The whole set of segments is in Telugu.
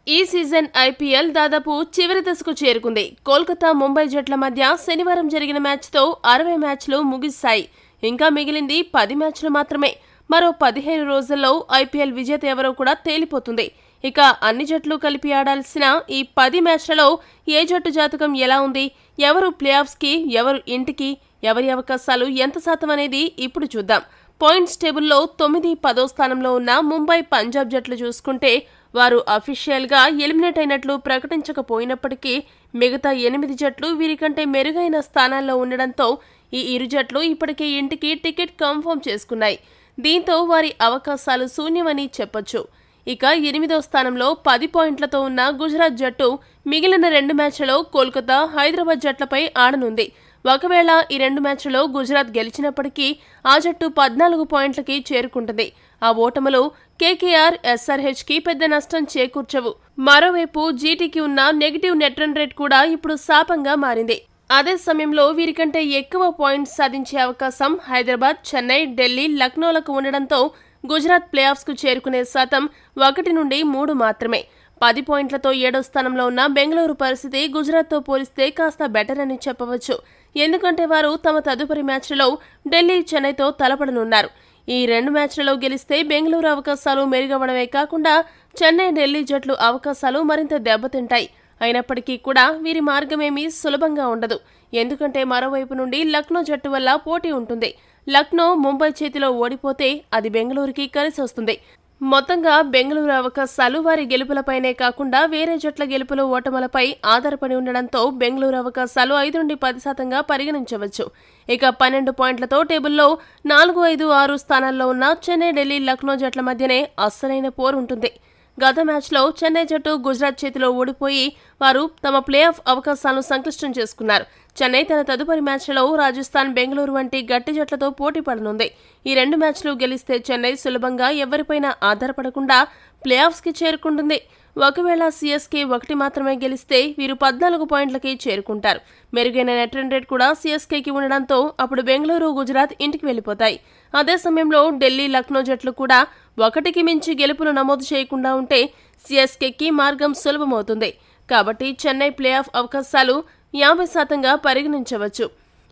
ఈ సీజన్ ఐపీఎల్ దాదాపు చివరి దశకు చేరుకుంది. కోల్కతా ముంబై జట్ల మధ్య శనివారం జరిగిన మ్యాచ్తో 60 మ్యాచ్లు ముగిశాయి. ఇంకా మిగిలింది 10 మ్యాచ్లు మాత్రమే. మరో 15 రోజుల్లో ఐపీఎల్ విజేత ఎవరో కూడా తేలిపోతుంది. ఇక అన్ని జట్లు కలిపి ఆడాల్సిన ఈ 10 మ్యాచ్లలో ఏ జట్టు జాతకం ఎలా ఉంది, ఎవరు ప్లే ఆఫ్స్కి, ఎవరు ఇంటికి, ఎవరి అవకాశాలు ఎంత శాతం అనేది ఇప్పుడు చూద్దాం. పాయింట్స్ టేబుల్లో 9-10 స్థానంలో ఉన్న ముంబై, పంజాబ్ జట్లు చూసుకుంటే వారు అఫీషియల్గా ఎలిమినేట్ అయినట్లు ప్రకటించకపోయినప్పటికీ మిగతా 8 జట్లు వీరికంటే మెరుగైన స్థానాల్లో ఉండడంతో ఈ ఇరు జట్లు ఇప్పటికే ఇంటికి టికెట్ కన్ఫర్మ్ చేసుకున్నాయి. దీంతో వారి అవకాశాలు శూన్యమని చెప్పొచ్చు. ఇక 8వ స్థానంలో 10 పాయింట్లతో ఉన్న గుజరాత్ జట్టు మిగిలిన 2 మ్యాచ్లలో కోల్కతా, హైదరాబాద్ జట్లపై ఆడనుంది. ఒకవేళ ఈ 2 మ్యాచ్లలో గుజరాత్ గెలిచినప్పటికీ ఆ జట్టు 14 పాయింట్లకి చేరుకుంటుంది. ఆ ఓటములు కేకేఆర్, ఎస్ఆర్హెచ్కి పెద్ద నష్టం చేకూర్చవు. మరోవైపు జీటీకి ఉన్న నెగిటివ్ నెట్ రన్ రేట్ కూడా ఇప్పుడు శాపంగా మారింది. అదే సమయంలో వీరికంటే ఎక్కువ పాయింట్స్ సాధించే అవకాశం హైదరాబాద్, చెన్నై, ఢిల్లీ, లక్నోలకు ఉండడంతో గుజరాత్ ప్లే ఆఫ్స్కు చేరుకునే శాతం 1-3 మాత్రమే. 10 పాయింట్లతో 7వ స్థానంలో ఉన్న బెంగళూరు పరిస్థితి గుజరాత్తో పోలిస్తే కాస్త బెటర్ అని చెప్పవచ్చు. ఎందుకంటే వారు తమ తదుపరి మ్యాచ్లలో ఢిల్లీ, చెన్నైతో తలపడనున్నారు. ఈ 2 మ్యాచ్లలో గెలిస్తే బెంగళూరు అవకాశాలు మెరుగవడమే కాకుండా చెన్నై, ఢిల్లీ జట్లు అవకాశాలు మరింత దెబ్బతింటాయి. అయినప్పటికీ కూడా వీరి మార్గమేమీ సులభంగా ఉండదు. ఎందుకంటే మరోవైపు నుండి లక్నో జట్టు వల్ల పోటీ ఉంటుంది. లక్నో ముంబై చేతిలో ఓడిపోతే అది బెంగళూరుకి కలిసి వస్తుంది. మొత్తంగా బెంగళూరు అవకాశాలు వారి గెలుపులపైనే కాకుండా వేరే జట్ల గెలుపులు, ఓటములపై ఆధారపడి ఉండడంతో బెంగళూరు అవకాశాలు 5-10% పరిగణించవచ్చు. ఇక 12 పాయింట్లతో టేబుల్లో 4, 5, 6 స్థానాల్లో ఉన్న చెన్నై, ఢిల్లీ, లక్నో జట్ల మధ్యనే అస్సలైన పోరు ఉంటుంది. గత మ్యాచ్లో చెన్నై జట్టు గుజరాత్ చేతిలో ఓడిపోయి వారు తమ ప్లే ఆఫ్ అవకాశాలను సంక్లిష్టం చేసుకున్నారు. చెన్నై తన తదుపరి మ్యాచ్లలో రాజస్థాన్, బెంగళూరు వంటి గట్టి జట్లతో పోటీ పడనుంది. ఈ 2 మ్యాచ్లు గెలిస్తే చెన్నై సులభంగా ఎవరిపైనా ఆధారపడకుండా ప్లే ఆఫ్స్కి చేరుకుంటుంది. ఒకవేళ సిఎస్కే 1 మాత్రమే గెలిస్తే వీరు 14 పాయింట్లకి చేరుకుంటారు. మెరుగైన నెట్ రన్ రేట్ కూడా సిఎస్కేకి ఉండడంతో అప్పుడు బెంగళూరు, గుజరాత్ ఇంటికి వెళ్లిపోతాయి. అదే సమయంలో ఢిల్లీ, లక్నో జట్లు కూడా 1కి మించి గెలుపులు నమోదు చేయకుండా ఉంటే సిఎస్కేకి మార్గం సులభమవుతుంది. కాబట్టి చెన్నై ప్లే ఆఫ్ అవకాశాలు 50%గా పరిగణించవచ్చు.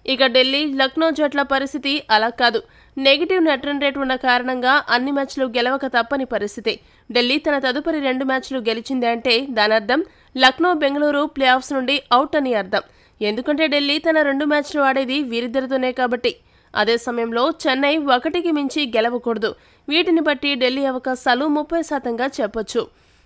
ఇక ఢిల్లీ, లక్నో జట్ల పరిస్థితి అలా కాదు. నెగిటివ్ నెట్ రన్ రేట్ ఉన్న కారణంగా అన్ని మ్యాచ్లు గెలవక తప్పని పరిస్థితి. ఢిల్లీ తన తదుపరి 2 మ్యాచ్లు గెలిచింది అంటే దానర్థం లక్నో, బెంగళూరు ప్లే ఆఫ్స్ నుండి అవుట్ అని అర్థం. ఎందుకంటే ఢిల్లీ తన 2 మ్యాచ్లు ఆడేది వీరిద్దరితోనే కాబట్టి. అదే సమయంలో చెన్నై 1కి మించి గెలవకూడదు. వీటిని బట్టి ఢిల్లీ అవకాశాలు 30%గా చెప్పొచ్చు.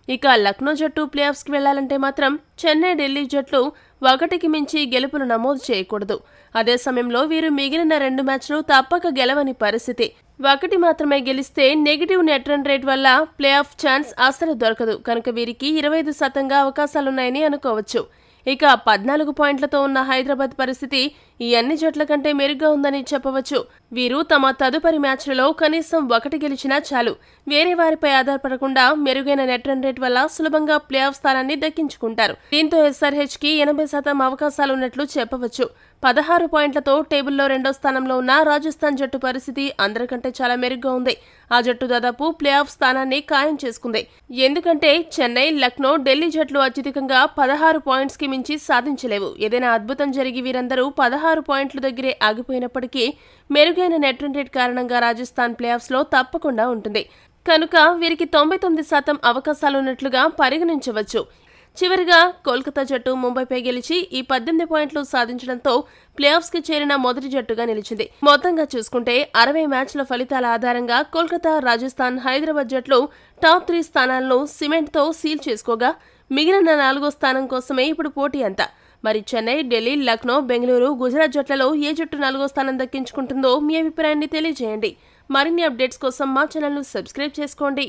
ఇక లక్నో జట్టు ప్లే ఆఫ్స్కి వెళ్లాలంటే మాత్రం చెన్నై, ఢిల్లీ జట్లు 1కి మించి గెలుపులు నమోదు చేయకూడదు. అదే సమయంలో వీరు మిగిలిన 2 మ్యాచ్లు తప్పక గెలవని పరిస్థితి. 1 మాత్రమే గెలిస్తే నెగిటివ్ నెట్ రన్ రేట్ వల్ల ప్లే ఆఫ్ ఛాన్స్ అస్సలు దొరకదు. కనుక వీరికి 25%గా అవకాశాలున్నాయని అనుకోవచ్చు. ఇక 14 పాయింట్లతో ఉన్న హైదరాబాద్ పరిస్థితి ఈ అన్ని జట్ల కంటే మెరుగ్గా ఉందని చెప్పవచ్చు. వీరు తమ తదుపరి మ్యాచ్లలో కనీసం 1 గెలిచినా చాలు. వేరే వారిపై ఆధారపడకుండా మెరుగైన నెట్ రన్ రేట్ వల్ల సులభంగా ప్లే ఆఫ్ స్థానాన్ని దక్కించుకుంటారు. దీంతో ఎస్ఆర్హెచ్కి 80% అవకాశాలున్నట్లు చెప్పవచ్చు. 16 పాయింట్లతో టేబుల్లో 2వ స్థానంలో ఉన్న రాజస్థాన్ జట్టు పరిస్థితి అందరికంటే చాలా మెరుగ్గా ఉంది. ఆ జట్టు దాదాపు ప్లే ఆఫ్ స్థానాన్ని ఖాయం చేసుకుంది. ఎందుకంటే చెన్నై, లక్నో, ఢిల్లీ జట్లు అత్యధికంగా 16 పాయింట్స్కి మించి సాధించలేవు. ఏదైనా అద్భుతం జరిగి వీరందరూ 16 పాయింట్ల దగ్గరే ఆగిపోయినప్పటికీ మెరుగైన నెట్ రన్ రేట్ కారణంగా రాజస్థాన్ ప్లే ఆఫ్స్లో తప్పకుండా ఉంటుంది. కనుక వీరికి 99% అవకాశాలున్నట్లుగా పరిగణించవచ్చు. చివరిగా కోల్కతా జట్టు ముంబైపై గెలిచి ఈ 18 పాయింట్లు సాధించడంతో ప్లే ఆఫ్స్కి చేరిన మొదటి జట్టుగా నిలిచింది. మొత్తంగా చూసుకుంటే 60 మ్యాచ్ల ఫలితాల ఆధారంగా కోల్కతా, రాజస్థాన్, హైదరాబాద్ జట్లు టాప్ 3 స్థానాలను సిమెంట్తో సీల్ చేసుకోగా మిగిలిన 4వ స్థానం కోసమే ఇప్పుడు పోటీ అంతా. మరి చెన్నై, ఢిల్లీ, లక్నో, బెంగళూరు, గుజరాత్ జట్లలో ఏ జట్టు 4వ స్థానం దక్కించుకుంటుందో మీ అభిప్రాయాన్ని తెలియజేయండి. మరిన్ని అప్డేట్స్ కోసం మా ఛానల్ను సబ్స్క్రైబ్ చేసుకోండి.